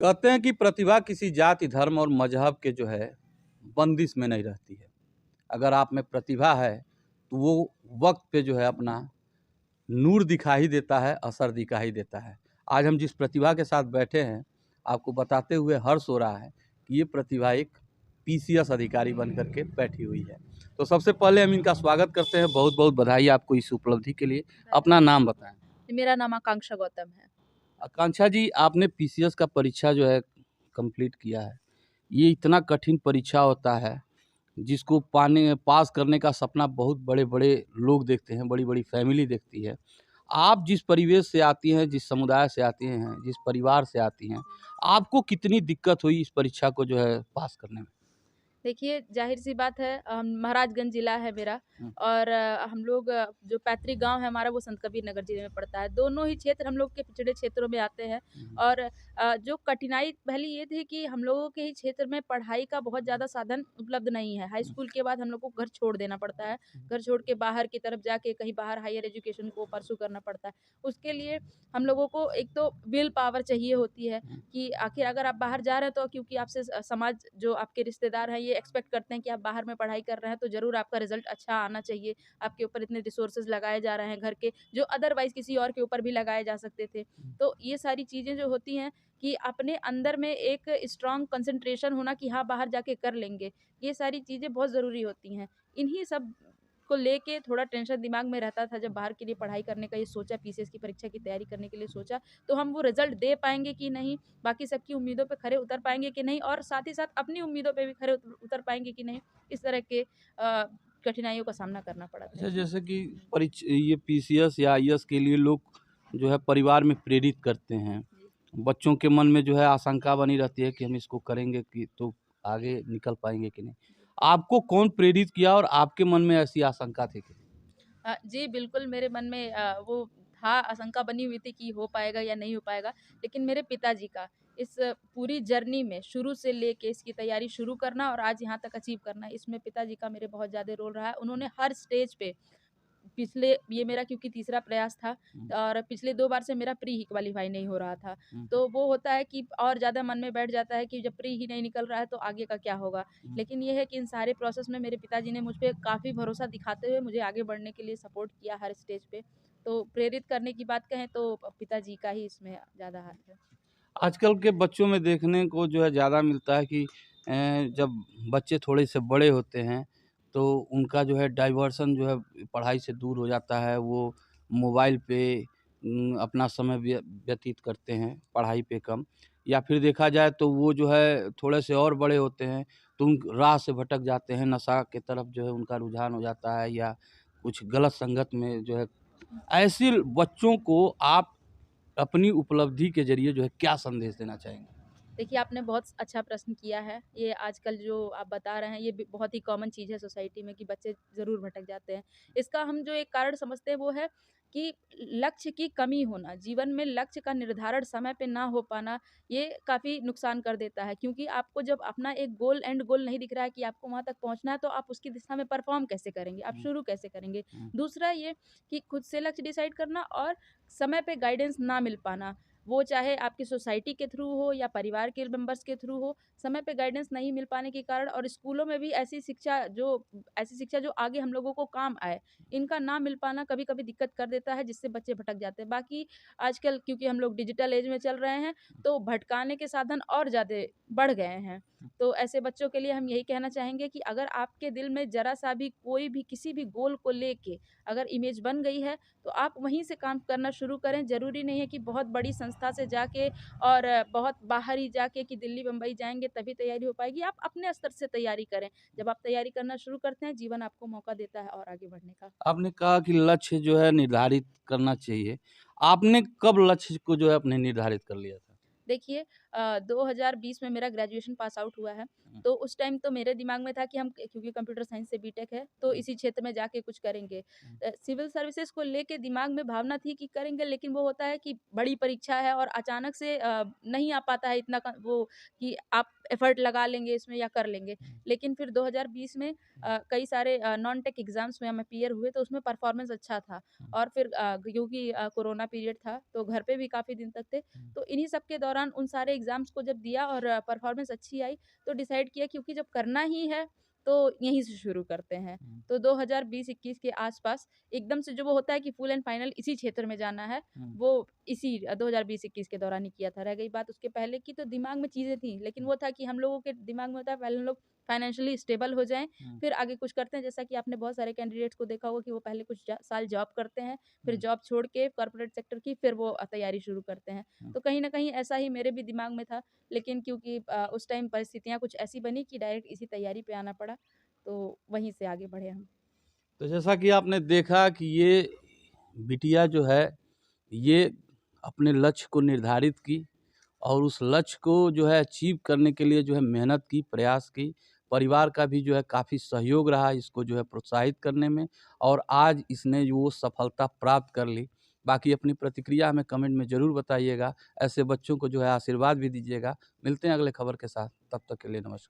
कहते हैं कि प्रतिभा किसी जाति, धर्म और मजहब के जो है बंदिश में नहीं रहती है। अगर आप में प्रतिभा है तो वो वक्त पे जो है अपना नूर दिखा ही देता है, असर दिखा ही देता है। आज हम जिस प्रतिभा के साथ बैठे हैं, आपको बताते हुए हर्ष हो रहा है कि ये प्रतिभा एक पीसीएस अधिकारी बन करके बैठी हुई है। तो सबसे पहले हम इनका स्वागत करते हैं। बहुत बहुत बधाई आपको इस उपलब्धि के लिए। अपना नाम बताएं। मेरा नाम आकांक्षा गौतम है। आकांक्षा जी, आपने पीसीएस का परीक्षा जो है कंप्लीट किया है। ये इतना कठिन परीक्षा होता है जिसको पास करने का सपना बहुत बड़े-बड़े लोग देखते हैं, बड़ी-बड़ी फैमिली देखती है। आप जिस परिवेश से आती हैं, जिस समुदाय से आती हैं, जिस परिवार से आती हैं, आपको कितनी दिक्कत हुई इस परीक्षा को जो है पास करने में? देखिए, ज़ाहिर-सी बात है, महाराजगंज ज़िला है मेरा हुँ, और हम लोग जो पैतृक गाँव है हमारा वो संत कबीर नगर ज़िले में पड़ता है। दोनों ही क्षेत्र हम लोग के पिछड़े क्षेत्रों में आते हैं हुँ, और जो कठिनाई पहली ये थी कि हम लोगों के ही क्षेत्र में पढ़ाई का बहुत ज़्यादा साधन उपलब्ध नहीं है। हाई हुँ, स्कूल के बाद हम लोग को घर छोड़ देना पड़ता है। घर छोड़ के बाहर की तरफ जाके कहीं बाहर हायर एजुकेशन को परस्यू करना पड़ता है। उसके लिए हम लोगों को एक तो विल पावर चाहिए होती है हुँ, कि आखिर अगर आप बाहर जा रहे हैं तो क्योंकि आपसे समाज जो आपके रिश्तेदार हैं ये एक्सपेक्ट करते हैं कि आप बाहर में पढ़ाई कर रहे हैं तो ज़रूर आपका रिजल्ट अच्छा आना चाहिए। आपके ऊपर इतने रिसोर्सेज़ लगाए जा रहे हैं घर के, जो अदरवाइज़ किसी और के ऊपर भी लगाए जा सकते थे। तो ये सारी चीज़ें जो होती हैं कि अपने अंदर में एक स्ट्रॉन्ग कंसंट्रेशन होना कि हाँ, बाहर जाके कर लेंगे, ये सारी चीज़ें बहुत ज़रूरी होती हैं। इन्हीं सब को लेके थोड़ा टेंशन दिमाग में रहता था जब बाहर के लिए पढ़ाई करने का ये सोचा, पीसीएस की परीक्षा की तैयारी करने के लिए सोचा, तो हम वो रिज़ल्ट दे पाएँगे कि नहीं, बाकी सबकी उम्मीदों पे खरे उतर पाएँगे कि नहीं और साथ ही साथ अपनी उम्मीदों पे भी खरे उतर पाएँगे कि नहीं, इस तरह के कठिनाइयों का सामना करना पड़ा था अच्छा, इसमें। जैसे कि ये पीसीएस या आईएएस के लिए लोग जो है परिवार में प्रेरित करते हैं। जी। बच्चों के मन में जो है आशंका बनी रहती है कि हम इसको करेंगे कि तो आगे निकल पाएँगे कि नहीं। आपको कौन प्रेरित किया और आपके मन में ऐसी आशंका थी कि? जी, बिल्कुल मेरे मन में वो था आशंका बनी हुई थी कि हो पाएगा या नहीं हो पाएगा। लेकिन मेरे पिताजी का इस पूरी जर्नी में शुरू से लेके इसकी तैयारी शुरू करना और आज यहाँ तक अचीव करना, इसमें पिताजी का मेरे बहुत ज़्यादा रोल रहा है। उन्होंने हर स्टेज पे पिछले ये मेरा क्योंकि तीसरा प्रयास था हुँ, और पिछले 2 बार से मेरा प्री ही क्वालीफाई नहीं हो रहा था। हुँ, तो वो होता है कि और ज़्यादा मन में बैठ जाता है कि जब प्री ही नहीं निकल रहा है तो आगे का क्या होगा? हुँ। लेकिन ये है कि इन सारे प्रोसेस में मेरे पिताजी ने मुझ पे काफ़ी भरोसा दिखाते हुए मुझे आगे बढ़ने के लिए सपोर्ट किया हर स्टेज पे। तो प्रेरित करने की बात कहें तो पिताजी का ही इसमें ज़्यादा हाथ है। आजकल के बच्चों में देखने को जो है ज़्यादा मिलता है कि जब बच्चे थोड़े से बड़े होते हैं, तो उनका जो है डाइवर्सन जो है पढ़ाई से दूर हो जाता है। वो मोबाइल पे अपना समय व्यतीत करते हैं, पढ़ाई पे कम। या फिर देखा जाए तो वो जो है थोड़े से और बड़े होते हैं, तो उन राह से भटक जाते हैं, नशा की तरफ जो है उनका रुझान हो जाता है या कुछ गलत संगत में जो है। ऐसे बच्चों को आप अपनी उपलब्धि के ज़रिए जो है क्या संदेश देना चाहेंगे? देखिए, आपने बहुत अच्छा प्रश्न किया है। ये आजकल जो आप बता रहे हैं, ये भी बहुत ही कॉमन चीज़ है सोसाइटी में कि बच्चे ज़रूर भटक जाते हैं। इसका हम जो एक कारण समझते हैं, वो है कि लक्ष्य की कमी होना। जीवन में लक्ष्य का निर्धारण समय पे ना हो पाना, ये काफ़ी नुकसान कर देता है क्योंकि आपको जब अपना एक एंड गोल नहीं दिख रहा है कि आपको वहाँ तक पहुँचना है, तो आप उसकी दिशा में परफ़ॉर्म कैसे करेंगे? आप हुँ, शुरू कैसे करेंगे? हुँ, दूसरा ये कि खुद से लक्ष्य डिसाइड करना और समय पे गाइडेंस ना मिल पाना। वो चाहे आपकी सोसाइटी के थ्रू हो या परिवार के मेंबर्स के थ्रू हो, समय पे गाइडेंस नहीं मिल पाने के कारण और स्कूलों में भी ऐसी शिक्षा जो आगे हम लोगों को काम आए, इनका ना मिल पाना कभी-कभी दिक्कत कर देता है जिससे बच्चे भटक जाते हैं। बाकी आजकल क्योंकि हम लोग डिजिटल एज में चल रहे हैं, तो भटकाने के साधन और ज़्यादा बढ़ गए हैं। तो ऐसे बच्चों के लिए हम यही कहना चाहेंगे कि अगर आपके दिल में ज़रा-सा भी कोई भी किसी भी गोल को लेके अगर इमेज बन गई है, तो आप वहीं से काम करना शुरू करें। ज़रूरी नहीं है कि बहुत बड़ी संस्था से जाके और बहुत बाहर ही जाके कि दिल्ली, बम्बई जाएँगे तभी तैयारी हो पाएगी। आप अपने स्तर से तैयारी करें। जब आप तैयारी करना शुरू करते हैं, जीवन आपको मौका देता है और आगे बढ़ने का। आपने कहा कि लक्ष्य जो है निर्धारित करना चाहिए। आपने कब लक्ष्य को जो है अपने निर्धारित कर लिया था? देखिए 2020 में मेरा ग्रेजुएशन पास आउट हुआ है, हुँ, तो उस टाइम तो मेरे दिमाग में था कि हम क्योंकि कंप्यूटर साइंस से बीटेक है, तो हुँ, इसी क्षेत्र में जाके कुछ करेंगे। हुँ, सिविल सर्विसेज़ को लेके दिमाग में भावना थी कि करेंगे, लेकिन वो होता है कि बड़ी परीक्षा है और अचानक से नहीं आ पाता है इतना वो कि आप एफर्ट लगा लेंगे इसमें या कर लेंगे। हुँ, लेकिन फिर 2020 में हुँ, कई सारे नॉन टेक एग्ज़ाम्स में हम अपीयर हुए, तो उसमें परफॉर्मेंस अच्छा था हुँ, और फिर क्योंकि कोरोना पीरियड था, तो घर पे भी काफ़ी दिन तक थे। हुँ, तो इन्हीं सब के दौरान उन सारे एग्ज़ाम्स को जब दिया और परफ़ॉर्मेंस अच्छी आई, तो डिसाइड किया क्योंकि जब करना ही है, तो यहीं से शुरू करते हैं। हुँ, तो 2020-21 के आस-पास एकदम से जो वो होता है कि फुल एंड फाइनल इसी क्षेत्र में जाना है, हुँ, वो इसी 2020-21 के दौरान ही किया था। रह गई बात उसके पहले की, तो दिमाग में चीज़ें थी, लेकिन हुँ, वो था कि हम लोगों के दिमाग में होता है पहले हम लोग फाइनेंशियली स्टेबल हो जाएँ, हुँ, फिर आगे कुछ करते हैं। जैसा कि आपने बहुत सारे कैंडिडेट्स को देखा होगा कि वो पहले कुछ साल जॉब करते हैं, फिर हुँ, जॉब छोड़ के कॉर्पोरेट सेक्टर की फिर वो तैयारी शुरू करते हैं। हुँ। तो कहीं न कहीं ऐसा ही मेरे भी दिमाग में था, लेकिन क्योंकि उस टाइम परिस्थितियाँ कुछ ऐसी बनी कि डायरेक्ट इसी तैयारी पे आना पड़ा, तो वहीं से आगे बढ़े हम। तो जैसा कि आपने देखा कि ये बिटिया जो है, ये अपने लक्ष्य को निर्धारित की और उस लक्ष्य को जो है अचीव करने के लिए जो है मेहनत की, प्रयास की। परिवार का भी जो है काफ़ी सहयोग रहा इसको जो है प्रोत्साहित करने में और आज इसने जो वो सफलता प्राप्त कर ली। बाकी अपनी प्रतिक्रिया हमें कमेंट में ज़रूर बताइएगा। ऐसे बच्चों को जो है आशीर्वाद भी दीजिएगा। मिलते हैं अगले खबर के साथ, तब तक के लिए नमस्कार।